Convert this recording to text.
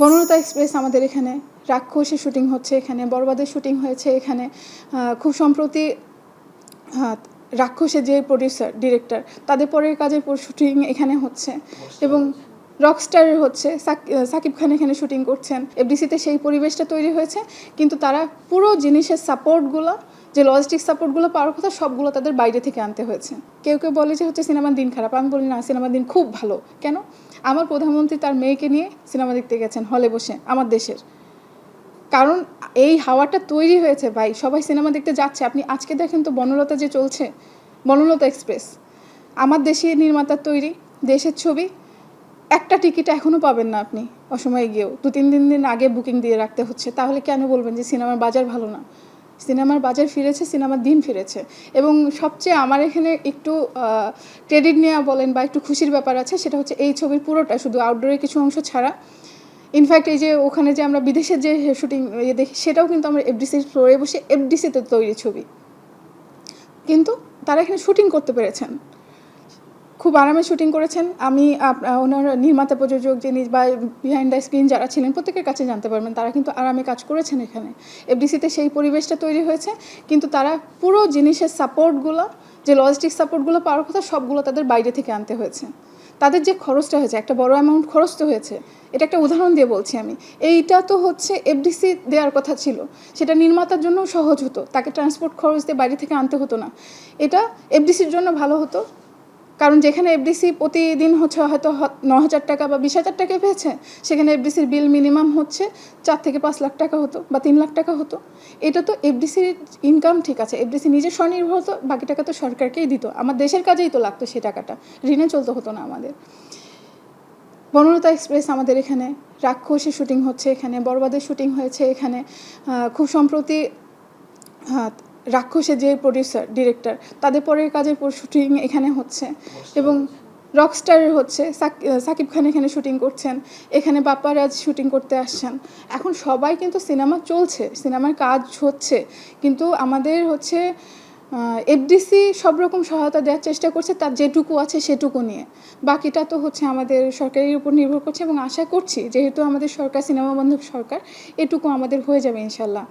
Banalata express আমাদের এখানে, রাক্ষসের শুটিং হচ্ছে এখানে, বরবাদের শুটিং হয়েছে এখানে। খুব সম্প্রতি রাক্ষসের যে প্রডিউসার ডিরেক্টর তাদের পরের কাজের শুটিং এখানে হচ্ছে এবং রকস্টারের হচ্ছে সাকিব খান এখানে শুটিং করছেন। এফডিসিতে সেই পরিবেশটা তৈরি হয়েছে, কিন্তু তারা পুরো জিনিসের সাপোর্টগুলো, যে লজিস্টিক সাপোর্টগুলো পাওয়ার কথা সবগুলো তাদের বাইরে থেকে আনতে হয়েছে। কেউ কেউ বলে যে হচ্ছে সিনেমার দিন খারাপ, আমি বলি না, সিনেমার দিন খুব ভালো। কেন? আমার প্রধানমন্ত্রী তার মেয়েকে নিয়ে সিনেমা দেখতে গেছেন হলে বসে আমার দেশের, কারণ এই হাওয়াটা তৈরি হয়েছে ভাই, সবাই সিনেমা দেখতে যাচ্ছে। আপনি আজকে দেখেন তো বনলতা যে চলছে, বনলতা এক্সপ্রেস আমার দেশি নির্মাতার তৈরি, দেশের ছবি। একটা টিকিট এখনও পাবেন না আপনি অসময়ে গিয়েও, 2-3 দিন আগে বুকিং দিয়ে রাখতে হচ্ছে। তাহলে কেন বলবেন যে সিনেমার বাজার ভালো না? সিনেমার বাজার ফিরেছে, সিনেমার দিন ফিরেছে। এবং সবচেয়ে আমার এখানে একটু ক্রেডিট নেওয়া বলেন বা একটু খুশির ব্যাপার আছে, সেটা হচ্ছে এই ছবির পুরোটা, শুধু আউটডোরের কিছু অংশ ছাড়া, ইনফ্যাক্ট এই যে ওখানে যে আমরা বিদেশের যে শুটিং দেখি সেটাও কিন্তু আমরা এফডিসির ফ্লোরে বসে এফডিসিতে তৈরি ছবি, কিন্তু তারা এখানে শুটিং করতে পেরেছেন, খুব আরামে শুটিং করেছেন। আমি ওনার নির্মাতা প্রযোজক যিনি বা বিহাইন্ড দ্য স্ক্রিন যারা ছিলেন প্রত্যেকের কাছে জানতে পারবেন, তারা কিন্তু আরামে কাজ করেছেন এখানে। এফডিসিতে সেই পরিবেশটা তৈরি হয়েছে, কিন্তু তারা পুরো জিনিসের সাপোর্টগুলো, যে লজিস্টিক সাপোর্টগুলো পাওয়ার কথা সবগুলো তাদের বাইরে থেকে আনতে হয়েছে। তাদের যে খরচটা হয়েছে, একটা বড় অ্যামাউন্ট খরচ তো হয়েছে, এটা একটা উদাহরণ দিয়ে বলছি আমি। এইটা তো হচ্ছে এফডিসি দেওয়ার কথা ছিল, সেটা নির্মাতার জন্যও সহজ হতো, তাকে ট্রান্সপোর্ট খরচ দিয়ে বাইরে থেকে আনতে হতো না। এটা এফডিসির জন্য ভালো হতো, কারণ যেখানে এফডিসি প্রতিদিন হচ্ছে হয়তো 9,000 টাকা বা 20,000 টাকা পেয়েছে, সেখানে এফডিসির বিল মিনিমাম হচ্ছে 4 থেকে 5 লাখ টাকা হতো বা 3 লাখ টাকা হতো। এটা তো এফডিসির ইনকাম ঠিক আছে, এফডিসি নিজে স্বনির্ভর হতো, বাকি টাকা তো সরকারকেই দিত, আমার দেশের কাজেই তো লাগতো, সে টাকাটা ঋণে চলতে হতো না আমাদের। বনলতা এক্সপ্রেস আমাদের এখানে, রাক্ষসের শুটিং হচ্ছে এখানে, বরবাদের শুটিং হয়েছে এখানে। খুব সম্প্রতি রাক্ষসের যে প্রডিউসার ডিরেক্টর তাদের পরের কাজের শুটিং এখানে হচ্ছে এবং রকস্টারের হচ্ছে সাকিব খান এখানে শুটিং করছেন এখানে, বাপ্পারাজ শুটিং করতে আসছেন। এখন সবাই কিন্তু সিনেমা চলছে, সিনেমার কাজ হচ্ছে, কিন্তু আমাদের হচ্ছে এফডিসি সব রকম সহায়তা দেওয়ার চেষ্টা করছে তার যেটুকু আছে সেটুকু নিয়ে, বাকিটা তো হচ্ছে আমাদের সরকারের উপর নির্ভর করছে। এবং আশা করছি যেহেতু আমাদের সরকার সিনেমা বন্ধু সরকার, এটুকু আমাদের হয়ে যাবে ইনশাল্লাহ।